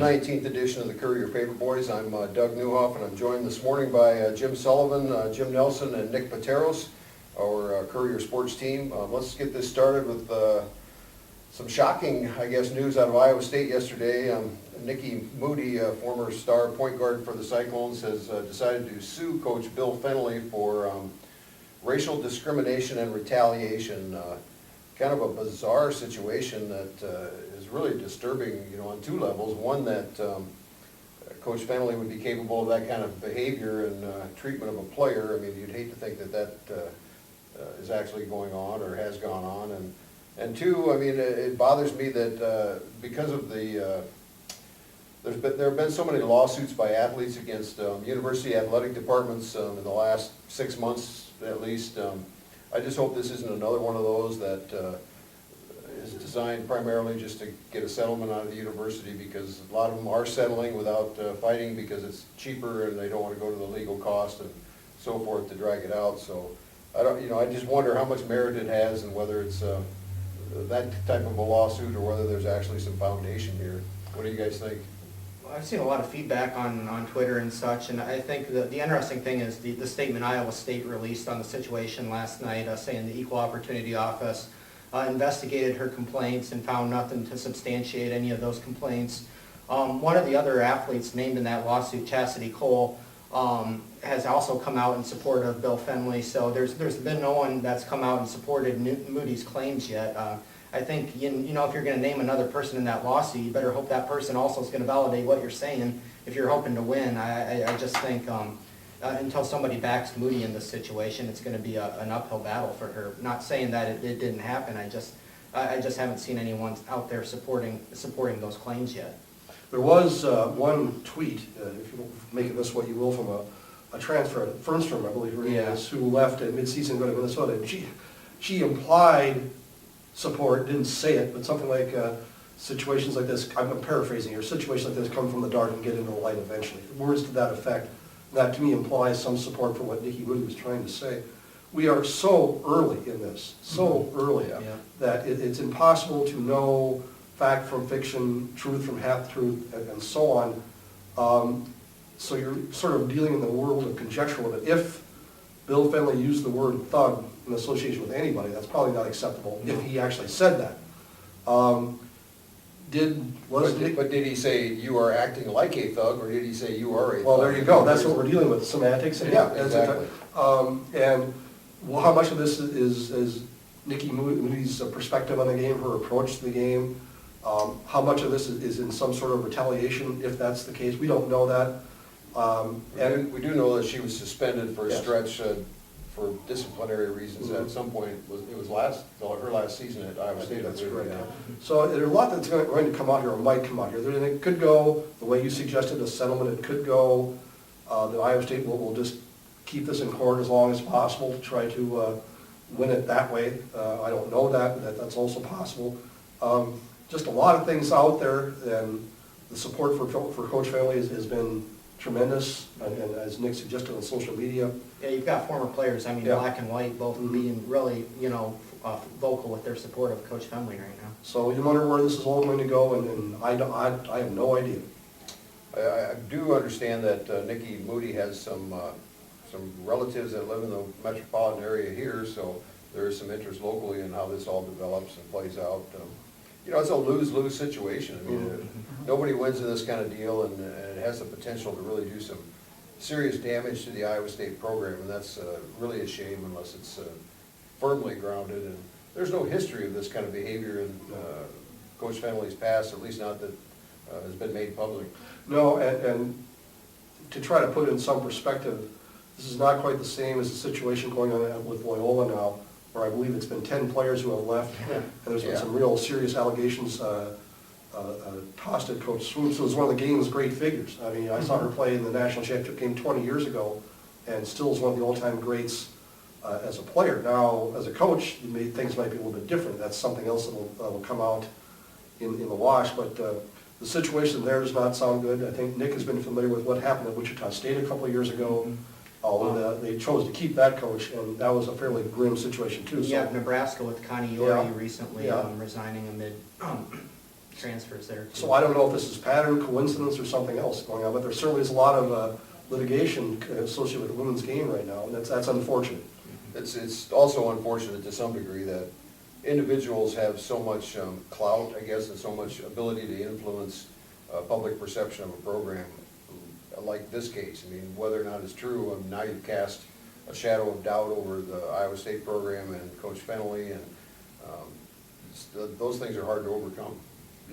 19th edition of the Courier Paperboyz. I'm Doug Newhoff, and I'm joined this morning by Jim Sullivan, Jim Nelson, and Nick Pateros, our Courier sports team. Let's get this started with some shocking, I guess, news out of Iowa State yesterday. Nicky Moody, former star point guard for the Cyclones, has decided to sue Coach Bill Fennelly for racial discrimination and retaliation. Kind of a bizarre situation that is really disturbing, on two levels. One, that Coach Fennelly would be capable of that kind of behavior and treatment of a player. I mean, you'd hate to think that is actually going on or has gone on. And two, I mean, it bothers me that because of there have been so many lawsuits by athletes against university athletic departments in the last 6 months at least. I just hope this isn't another one of those that is designed primarily just to get a settlement out of the university, because a lot of them are settling without fighting because it's cheaper and they don't want to go to the legal cost and so forth to drag it out. So I just wonder how much merit it has and whether it's that type of a lawsuit or whether there's actually some foundation here. What do you guys think? I've seen a lot of feedback on Twitter and such, and I think the interesting thing is the statement Iowa State released on the situation last night, saying the Equal Opportunity Office investigated her complaints and found nothing to substantiate any of those complaints. One of the other athletes named in that lawsuit, Chastity Cole, has also come out in support of Bill Fennelly, so there's been no one that's come out and supported Moody's claims yet. I think, if you're going to name another person in that lawsuit, you better hope that person also is going to validate what you're saying if you're hoping to win. I just think until somebody backs Moody in this situation, it's going to be an uphill battle for her. Not saying that it didn't happen, I just haven't seen anyone out there supporting those claims yet. There was one tweet, if you make of this what you will, from a transfer at Fernstrom, I believe her name is, who left at midseason to go to Minnesota. And she implied support, didn't say it, but something like situations like this, I'm paraphrasing here, situations like this come from the dark and get into the light eventually. Words to that effect. That to me implies some support for what Nicky Moody was trying to say. We are so early in this, early, that it's impossible to know fact from fiction, truth from half-truth, and so on. So you're sort of dealing in the world of conjecture with it. If Bill Fennelly used the word thug in association with anybody, that's probably not acceptable if he actually said that. But did he say you are acting like a thug, or did he say you are a thug? Well, there you go. That's what we're dealing with, semantics. And yeah, exactly. And how much of this is Nicky Moody's perspective on the game, her approach to the game? How much of this is in some sort of retaliation, if that's the case? We don't know that. And we do know that she was suspended for a stretch for disciplinary reasons at some point. It was her last season at Iowa State. That's correct. Yeah. So there's a lot that's going to come out here, or might come out here. And it could go the way you suggested, a settlement. It could go the Iowa State will just keep this in court as long as possible to try to win it that way. I don't know that, that's also possible. Just a lot of things out there, and the support for Coach Fennelly has been tremendous, and as Nick suggested on social media. Yeah, you've got former players, Black and White, both being really, vocal with their support of Coach Fennelly right now. So you wonder where this is all going to go, and I have no idea. I do understand that Nicky Moody has some relatives that live in the metropolitan area here, so there is some interest locally in how this all develops and plays out. It's a lose-lose situation. I mean, nobody wins in this kind of deal, and it has the potential to really do some serious damage to the Iowa State program, and that's really a shame unless it's firmly grounded. And there's no history of this kind of behavior in Coach Fennelly's past, at least not that has been made public. No, and to try to put it in some perspective, this is not quite the same as the situation going on with Loyola now, where I believe it's been 10 players who have left, and there's been some real serious allegations tossed at Coach Swoops, who was one of the game's great figures. I mean, I saw her play in the national championship game 20 years ago, and still is one of the all-time greats as a player. Now, as a coach, things might be a little bit different. That's something else that will come out in the wash, but the situation there does not sound good. I think Nick has been familiar with what happened at Wichita State a couple of years ago. Although they chose to keep that coach, and that was a fairly grim situation too. Yeah, Nebraska with Connie Yorrie recently resigning amid transfers there. too. So I don't know if this is pattern, coincidence, or something else going on, but there certainly is a lot of litigation associated with the women's game right now, and that's unfortunate. It's also unfortunate to some degree that individuals have so much clout, I guess, and so much ability to influence public perception of a program like this case. I mean, whether or not it's true, now you've cast a shadow of doubt over the Iowa State program and Coach Fennelly, and those things are hard to overcome,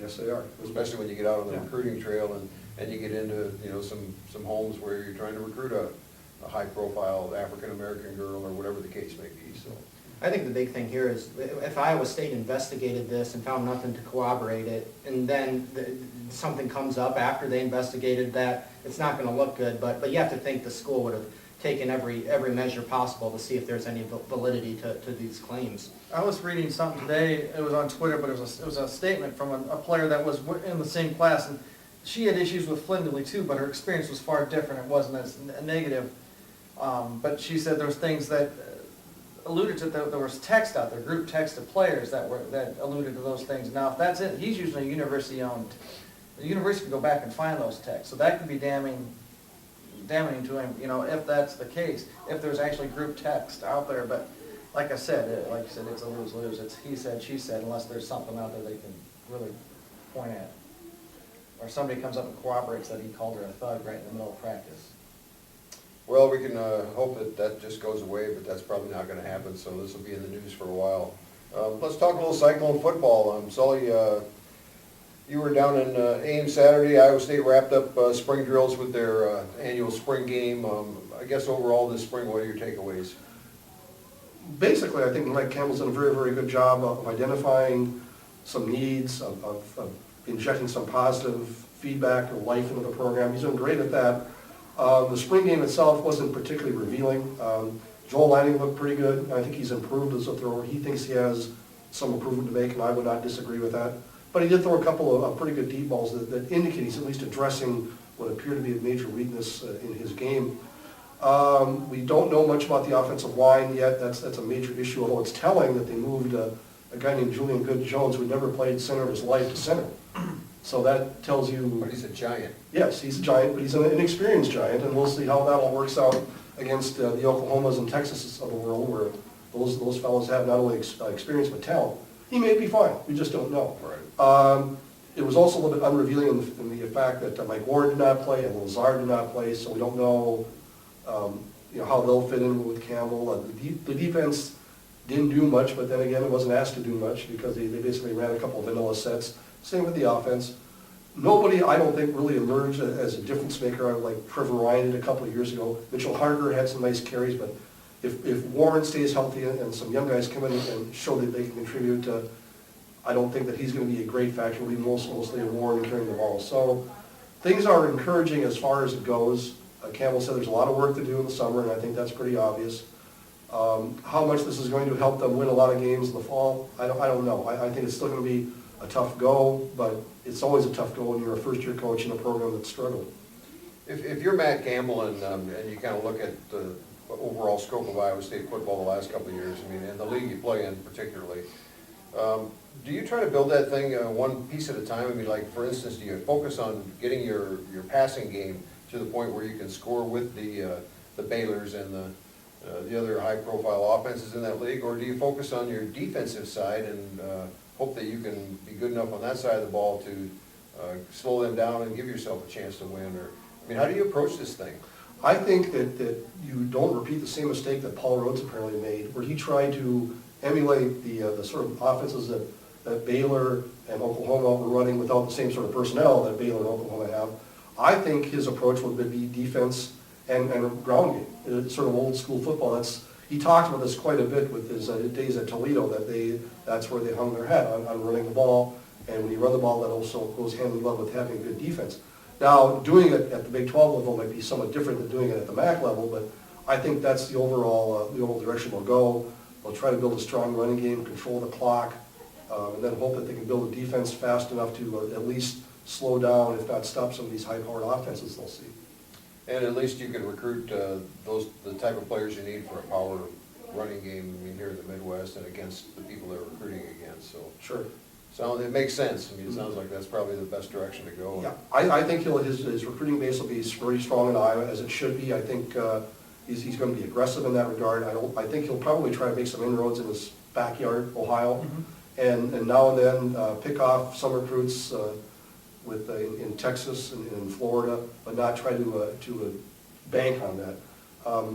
Yes, they are. especially when you get out on the Yeah. recruiting trail and you get into, you know, some homes where you're trying to recruit a high-profile African-American girl or whatever the case may be, so. I think the big thing here is if Iowa State investigated this and found nothing to corroborate it, and then something comes up after they investigated that, it's not going to look good, but you have to think the school would have taken every measure possible to see if there's any validity to these claims. I was reading something today, it was on Twitter, but it was a statement from a player that was in the same class, and she had issues with Findlay too, but her experience was far different, it wasn't as negative. But she said there was things that alluded to, there was text out there, group text of players that alluded to those things. Now, if that's it, he's usually university-owned. The university can go back and find those texts, so that could be damning to him, you know, if that's the case, if there's actually group text out there. But like I said, it's a lose-lose. It's he said, she said, unless there's something out there they can really point at. Or somebody comes up and corroborates that he called her a thug right in the middle of practice. Well, we can hope that that just goes away, but that's probably not going to happen, so this will be in the news for a while. Let's talk a little Cyclone football. Sully, you were down in Ames Saturday. Iowa State wrapped up spring drills with their annual spring game. I guess overall this spring, what are your takeaways? Basically, I think Mike Campbell's done a very, very good job of identifying some needs, of injecting some positive feedback or life into the program. He's done great at that. The spring game itself wasn't particularly revealing. Joel Lanning looked pretty good. I think he's improved as a thrower. He thinks he has some improvement to make, and I would not disagree with that. But he did throw a couple of pretty good deep balls that indicate he's at least addressing what appeared to be a major weakness in his game. We don't know much about the offensive line yet. That's a major issue, although it's telling that they moved a guy named Julian Good-Jones, who never played center of his life, to center. So that tells you... But he's a giant. Yes, he's a giant, but he's an inexperienced giant, and we'll see how that all works out against the Oklahomas and Texases of the world, where those fellows have not only experience but talent. He may be fine, we just don't know. Right. It was also a little bit unrevealing in the fact that Mike Ward did not play and Lazard did not play, so we don't know, how they'll fit in with Campbell. The defense didn't do much, but then again, it wasn't asked to do much because they basically ran a couple of vanilla sets. Same with the offense. Nobody, I don't think, really emerged as a difference maker like Trevor Ryan did a couple of years ago. Mitchell Harger had some nice carries, but if Warren stays healthy and some young guys come in and show that they can contribute, I don't think that he's going to be a great factor. It'll be mostly a Warren carrying the ball. So things are encouraging as far as it goes. Campbell said there's a lot of work to do in the summer, and I think that's pretty obvious. How much this is going to help them win a lot of games in the fall, I don't know. I think it's still going to be a tough go, but it's always a tough go when you're a first-year coach in a program that's struggled. If you're Matt Campbell and you kind of look at the overall scope of Iowa State football the last couple of years, I mean, and the league you play in particularly, do you try to build that thing one piece at a time? I mean, like, for instance, do you focus on getting your passing game to the point where you can score with the Baylors and the other high-profile offenses in that league, or do you focus on your defensive side and hope that you can be good enough on that side of the ball to slow them down and give yourself a chance to win? Or, I mean, how do you approach this thing? I think that you don't repeat the same mistake that Paul Rhodes apparently made, where he tried to emulate the sort of offenses that Baylor and Oklahoma were running without the same sort of personnel that Baylor and Oklahoma have. I think his approach would be defense and ground game. It's sort of old school football. He talked about this quite a bit with his days at Toledo, that's where they hung their hat on running the ball, and when you run the ball, that also goes hand in glove with having good defense. Now, doing it at the Big 12 level might be somewhat different than doing it at the MAC level, but I think that's the overall direction we'll go. We'll try to build a strong running game, control the clock, and then hope that they can build a defense fast enough to at least slow down, if not stop some of these high-powered offenses they'll see. And at least you can recruit the type of players you need for a power running game, I mean, here in the Midwest and against the people they're recruiting against, so. Sure. So it makes sense. I mean, it sounds like that's probably the best direction to go. Yeah, I think his recruiting base will be very strong in Iowa, as it should be. I think he's going to be aggressive in that regard. I think he'll probably try to make some inroads in his backyard, Ohio, and now and then pick off some recruits in Texas and in Florida, but not try to bank on that.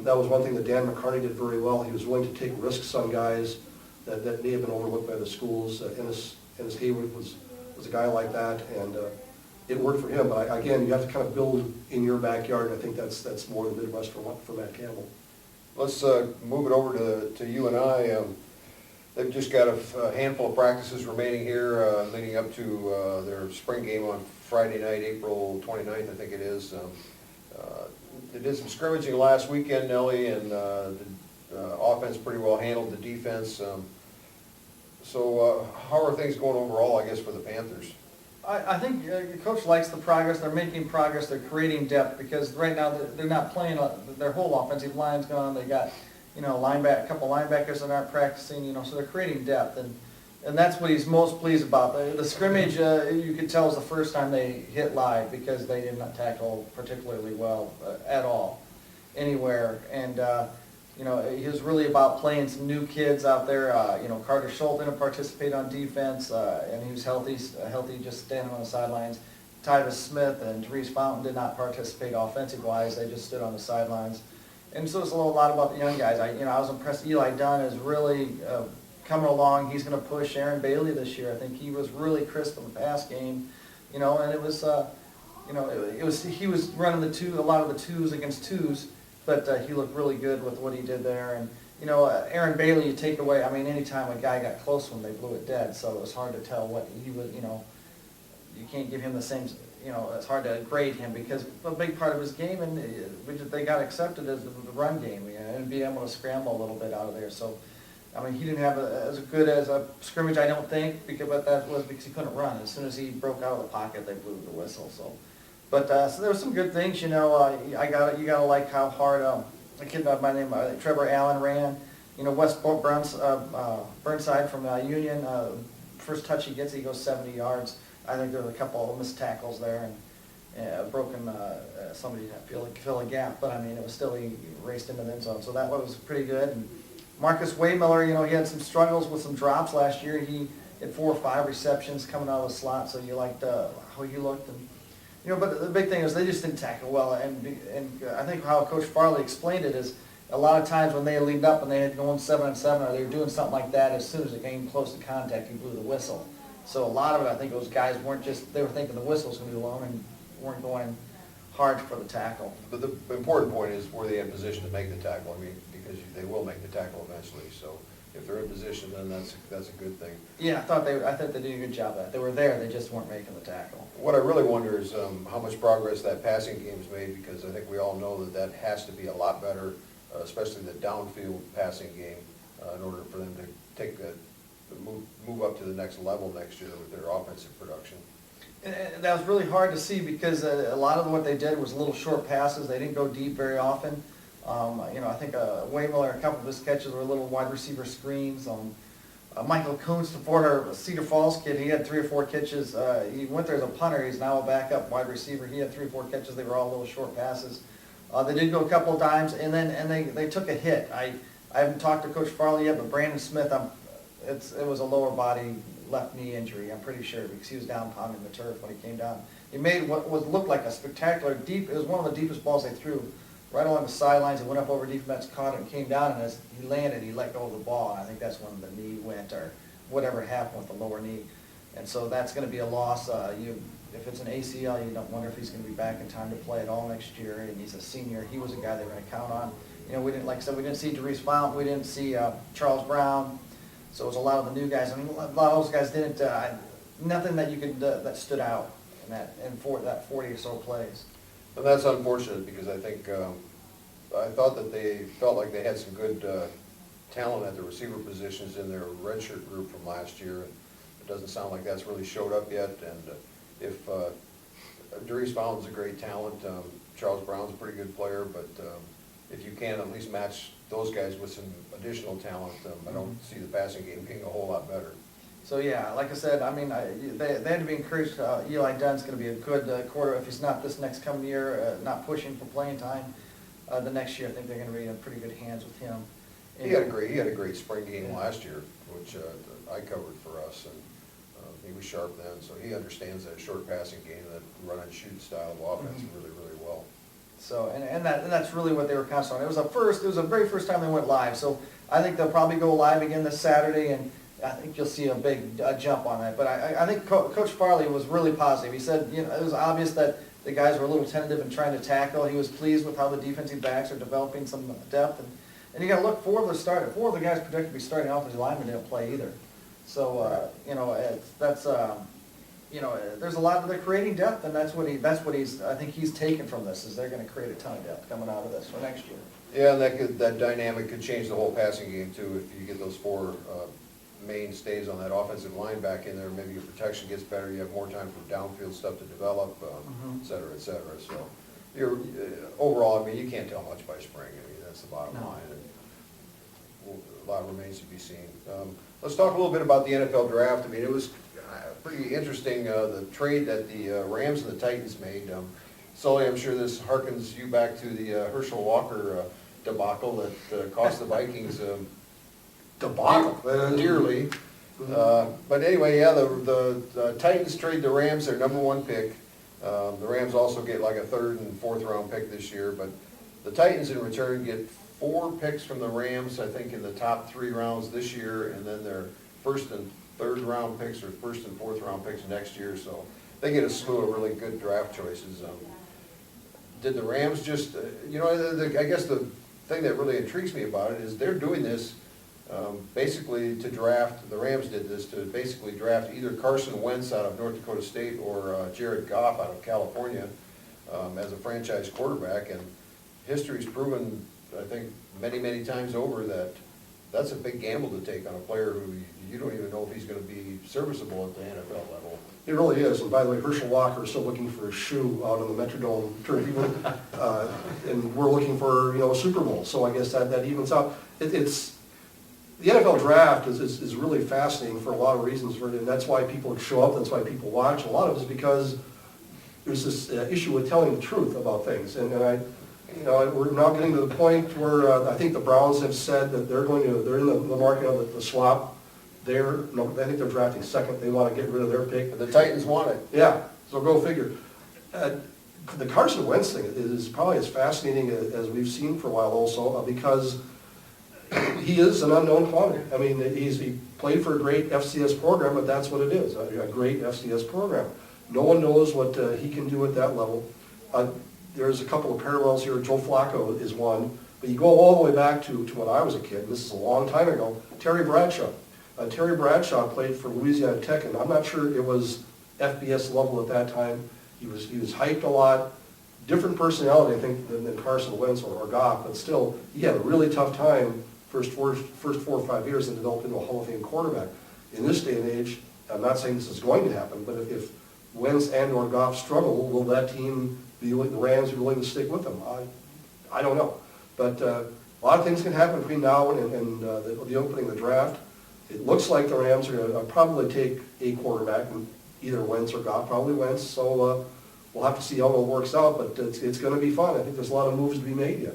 That was one thing that Dan McCarney did very well. He was willing to take risks on guys that may have been overlooked by the schools. Ennis Haywood was a guy like that, and it worked for him. But again, you have to kind of build in your backyard. I think that's more the Midwest for Matt Campbell. Let's move it over to you and I. They've just got a handful of practices remaining here, leading up to their spring game on Friday night, April 29th, I think it is. They did some scrimmaging last weekend, Nellie, and the offense pretty well handled the defense. So how are things going overall, I guess, for the Panthers? I think the coach likes the progress. They're making progress. They're creating depth because right now they're not playing. Their whole offensive line's gone. They got a couple linebackers that aren't practicing. So they're creating depth, and that's what he's most pleased about. The scrimmage, you could tell, was the first time they hit live because they did not tackle particularly well at all anywhere, and. He was really about playing some new kids out there. Carter Schultz didn't participate on defense, and he was healthy just standing on the sidelines. Tyvis Smith and Therese Fountain did not participate offensive-wise. They just stood on the sidelines. And so it's a lot about the young guys. I was impressed. Eli Dunn is really coming along. He's going to push Aaron Bailey this year. I think he was really crisp in the pass game, and it was, he was running a lot of the twos against twos. But he looked really good with what he did there. And, Aaron Bailey, you take away, anytime a guy got close to him, they blew it dead. So it was hard to tell what he was, you can't give him the same, it's hard to grade him because a big part of his game, and they got accepted as the run game, and be able to scramble a little bit out of there. So, he didn't have as good as a scrimmage, I don't think, but that was because he couldn't run. As soon as he broke out of the pocket, they blew the whistle. So. But so there were some good things, you gotta like how hard a kid by the name of Trevor Allen ran. Wes Burnside from Union, first touch he gets, he goes 70 yards. I think there were a couple of missed tackles there and broken somebody to fill a gap. But it was still, he raced into the end zone, so that was pretty good. And Marcus Waymiller, he had some struggles with some drops last year. He had 4 or 5 receptions coming out of the slot, so you liked how he looked. And but the big thing is they just didn't tackle well, and I think how Coach Farley explained it is a lot of times when they leaned up and they had going 7-on-7 or they were doing something like that, as soon as it came close to contact, he blew the whistle. So a lot of it, I think those guys they were thinking the whistle was going to be blown and weren't going hard for the tackle. But the important point is, were they in position to make the tackle? Because they will make the tackle eventually. So if they're in position, then that's a good thing. Yeah, I think they did a good job of that. They were there, they just weren't making the tackle. What I really wonder is how much progress that passing game's made, because I think we all know that has to be a lot better, especially the downfield passing game, in order for them to take move up to the next level next year with their offensive production. And that was really hard to see because a lot of what they did was little short passes. They didn't go deep very often. I think Waymiller, a couple of his catches were little wide receiver screens. Michael Kuntz, the former Cedar Falls kid, he had 3 or 4 catches. He went there as a punter. He's now a backup wide receiver. He had 3 or 4 catches. They were all little short passes. They did go a couple of dimes, and they took a hit. I haven't talked to Coach Farley yet, but Brandon Smith, it was a lower body left knee injury, I'm pretty sure, because he was down pounding the turf when he came down. He made what looked like a spectacular it was one of the deepest balls they threw. Right along the sidelines, it went up over defense, caught it, and came down, and as he landed, he let go of the ball, and I think that's when the knee went, or whatever happened with the lower knee. And so that's going to be a loss. If it's an ACL, you don't wonder if he's going to be back in time to play at all next year, and he's a senior. He was a guy they were going to count on. We didn't see Therese Fountain, we didn't see Charles Brown, so it was a lot of the new guys. A lot of those guys didn't, nothing that you could, that stood out in that 40 or so plays. And that's unfortunate, because I think, I thought that they felt like they had some good talent at the receiver positions in their redshirt group from last year. It doesn't sound like that's really showed up yet, and if Therese Fountain's a great talent, Charles Brown's a pretty good player, but if you can at least match those guys with some additional talent, I don't see the passing game being a whole lot better. So, yeah, like I said, I mean, they had to be encouraged, Eli Dunn's gonna be a good quarter, if he's not this next coming year, not pushing for playing time, the next year, I think they're gonna be in pretty good hands with him. He had a great spring game last year, which I covered for us, and he was sharp then, so he understands that short passing game, that run and shoot style of offense really, really well. So, and that's really what they were concentrating on. It was the very first time they went live, so I think they'll probably go live again this Saturday, and I think you'll see a big jump on that. But I think Coach Farley was really positive. He said, you know, it was obvious that the guys were a little tentative in trying to tackle. He was pleased with how the defensive backs are developing some depth, and you gotta look, four of the guys projected to be starting off as linemen didn't play either. So, you know, you know, there's a lot, they're creating depth, and that's what I think he's taken from this, is they're gonna create a ton of depth coming out of this for next year. Yeah, and that dynamic could change the whole passing game too, if you get those four mainstays on that offensive line back in there, maybe your protection gets better, you have more time for downfield stuff to develop, et cetera, et cetera. So, overall, I mean, you can't tell much by spring, I mean, that's the bottom line. And a lot remains to be seen. Let's talk a little bit about the NFL draft. I mean, it was pretty interesting, the trade that the Rams and the Titans made. Sully, I'm sure this harkens you back to the Herschel Walker debacle that cost the Vikings dearly. But anyway, yeah, the Titans trade the Rams their #1 pick. The Rams also get like a 3rd and 4th round pick this year, but the Titans in return get 4 picks from the Rams, I think, in the top 3 rounds this year, and then their 1st and 3rd round picks or 1st and 4th round picks next year. So they get a slew of really good draft choices. Did the Rams just, you know, I guess the thing that really intrigues me about it is they're doing this basically to draft, the Rams did this to basically draft either Carson Wentz out of North Dakota State or Jared Goff out of California as a franchise quarterback. And history's proven, I think, many, many times over that that's a big gamble to take on a player who you don't even know if he's going to be serviceable at the NFL level. It really is, and by the way, Herschel Walker is still looking for a shoe out on the Metrodome turf, and we're looking for, you know, a Super Bowl, so I guess that evens out. It's the NFL draft is really fascinating for a lot of reasons, and that's why people show up, that's why people watch. A lot of it is because there's this issue with telling the truth about things, and you know, we're now getting to the point where I think the Browns have said that they're in the market of the swap. I think they're drafting 2nd. They want to get rid of their pick. The Titans want it. Yeah, so go figure. The Carson Wentz thing is probably as fascinating as we've seen for a while also, because he is an unknown quantity. I mean, he played for a great FCS program, but that's what it is, a great FCS program. No one knows what he can do at that level. There's a couple of parallels here. Joe Flacco is one, but you go all the way back to when I was a kid, and this is a long time ago, Terry Bradshaw. Terry Bradshaw played for Louisiana Tech, and I'm not sure it was FBS level at that time. He was hyped a lot. Different personality, I think, than Carson Wentz or Goff, but still, he had a really tough time first 4 or 5 years and developed into a Hall of Fame quarterback. In this day and age, I'm not saying this is going to happen, but if Wentz and or Goff struggle, will that team, the Rams, be willing to stick with them? I don't know. But a lot of things can happen between now and the opening of the draft. It looks like the Rams are going to probably take a quarterback, either Wentz or Goff, probably Wentz. So we'll have to see how it all works out, but it's going to be fun. I think there's a lot of moves to be made yet.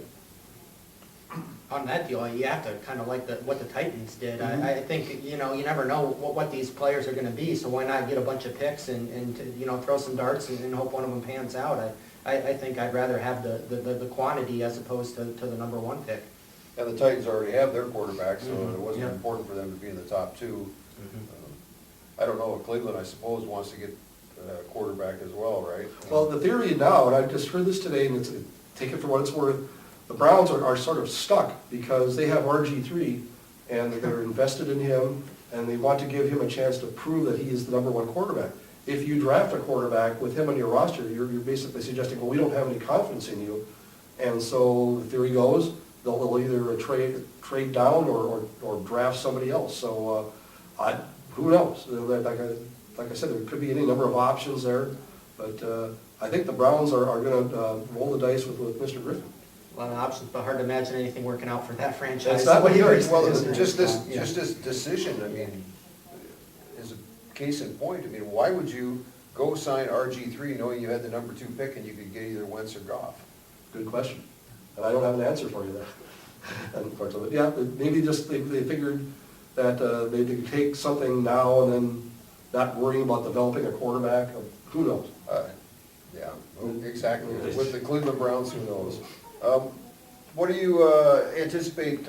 On that deal, you have to kind of like what the Titans did. I think, you know, you never know what these players are going to be, so why not get a bunch of picks and you know, throw some darts and hope one of them pans out. I think I'd rather have the quantity as opposed to the #1 pick. And the Titans already have their quarterback, so it wasn't important for them to be in the top 2. I don't know, Cleveland, I suppose, wants to get a quarterback as well, right? Well, the theory now, and I just heard this today, and take it for what it's worth, the Browns are sort of stuck because they have RG3, and they're invested in him, and they want to give him a chance to prove that he is the #1 quarterback. If you draft a quarterback with him on your roster, you're basically suggesting, well, we don't have any confidence in you. And so the theory goes, they'll either trade down or draft somebody else. So who knows? Like I said, there could be any number of options there. But I think the Browns are going to roll the dice with Mr. Griffin. A lot of options, but hard to imagine anything working out for that franchise. That's not what he Well, is. just this decision, I mean, case in point, I mean, why would you go sign RG3 knowing you had the number 2 pick and you could get either Wentz or Goff? Good question. And I don't have an answer for you there, unfortunately. Yeah, but maybe just they figured that they could take something now and then not worrying about developing a quarterback. Who knows? Yeah, exactly. With the Cleveland Browns, who knows? What do you anticipate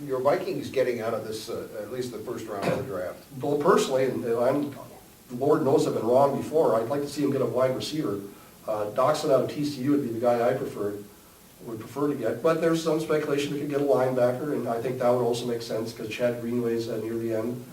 your Vikings getting out of this, at least the first round of the draft? Well, personally, and Lord knows I've been wrong before, I'd like to see him get a wide receiver. Doxson out of TCU would be the guy I would prefer to get, but there's some speculation we could get a linebacker, and I think that would also make sense because Chad Greenway's near the end.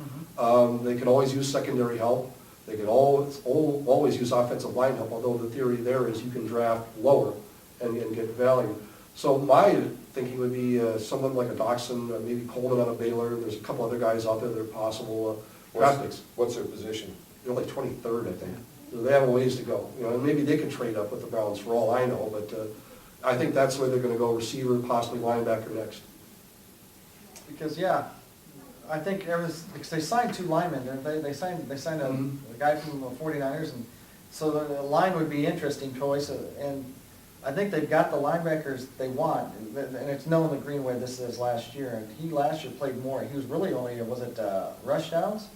They could always use secondary help. They could always use offensive line help, although the theory there is you can draft lower and get value. So my thinking would be someone like a Doxson, maybe Coleman out of Baylor. There's a couple other guys out there that are possible draft picks. What's their position? They're like 23rd, I think. So they have a ways to go. You know, and maybe they could trade up with the Browns for all I know, but I think that's where they're going to go, receiver, possibly linebacker next. Because, yeah, I think because they signed 2 linemen, they signed a guy from the 49ers, and so the line would be interesting choice, and I think they've got the linebackers they want, and it's known that Greenway, this is last year, and he last year played more. He was really only, was it rush downs?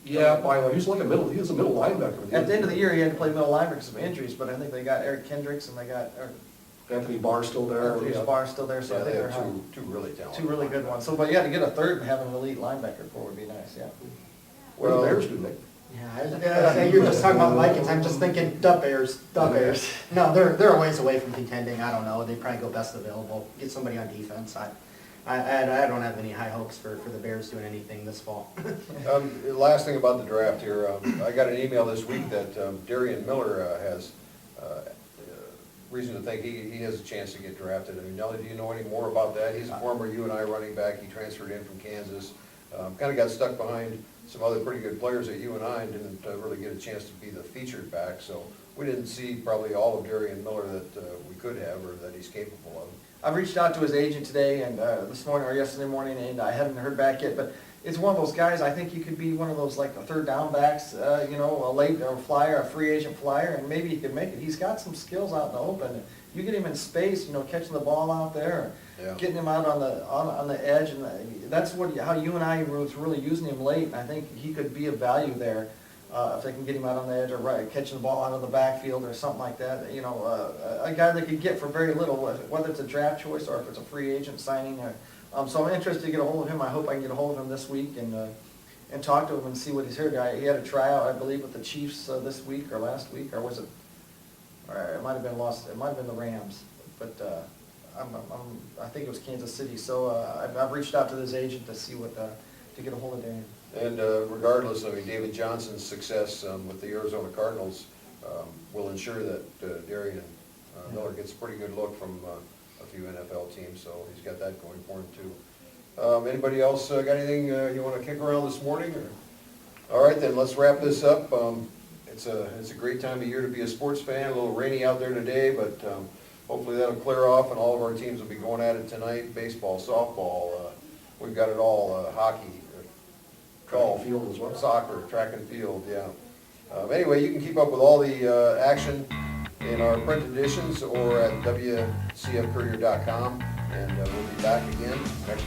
Yeah, he was a middle linebacker. At the end of the year, he had to play middle linebacker because of injuries, but I think they got Eric Kendricks and they got Anthony Barr still there. Anthony Barr still there, so Yeah, I they think they're have two really talented. 2 really good ones. So, but yeah, to get a third and have an elite linebacker for would be nice, yeah. What do the Bears do, Nick? Yeah, you're just talking about the Vikings, I'm just thinking, the Bears. No, they're a ways away from contending, I don't know, they probably go best available, get somebody on defense. I don't have any high hopes for the Bears doing anything this fall. Last thing about the draft here, I got an email this week that Darian Miller has reason to think he has a chance to get drafted. I mean, Nellie, do you know any more about that? He's a former UNI running back. He transferred in from Kansas. Kind of got stuck behind some other pretty good players at UNI and didn't really get a chance to be the featured back. So we didn't see probably all of Darian Miller that we could have or that he's capable of. I've reached out to his agent today and this morning or yesterday morning, and I haven't heard back yet, but it's one of those guys, I think he could be one of those like the third down backs, you know, a late flyer, a free agent flyer, and maybe he could make it. He's got some skills out in the open. You get him in space, you know, catching the ball out there, Yeah. getting him out on the edge, and that's how UNI was really using him late, and I think he could be of value there. If they can get him out on the edge or catching the ball out of the backfield or something like that, you know, a guy they could get for very little, whether it's a draft choice or if it's a free agent signing. So I'm interested to get a hold of him. I hope I can get a hold of him this week and talk to him and see what he's heard. He had a tryout, I believe, with the Chiefs this week or last week, or was it? Or it might have been It might have been the Rams, but I think it was Kansas City. So I've reached out to his agent to see what to get a hold of Darian. And regardless, I mean, David Johnson's success with the Arizona Cardinals will ensure that Darian Miller gets a pretty good look from a few NFL teams, so he's got that going for him too. Anybody else got anything you want to kick around this morning? Or? All right, then let's wrap this up. It's a great time of year to be a sports fan. A little rainy out there today, but hopefully that'll clear off, and all of our teams will be going at it tonight. Baseball, softball, we've got it all. Hockey. Golf, field as well. Soccer, track and field, yeah. Anyway, you can keep up with all the action in our print editions or at WCFcourier.com, and we'll be back again next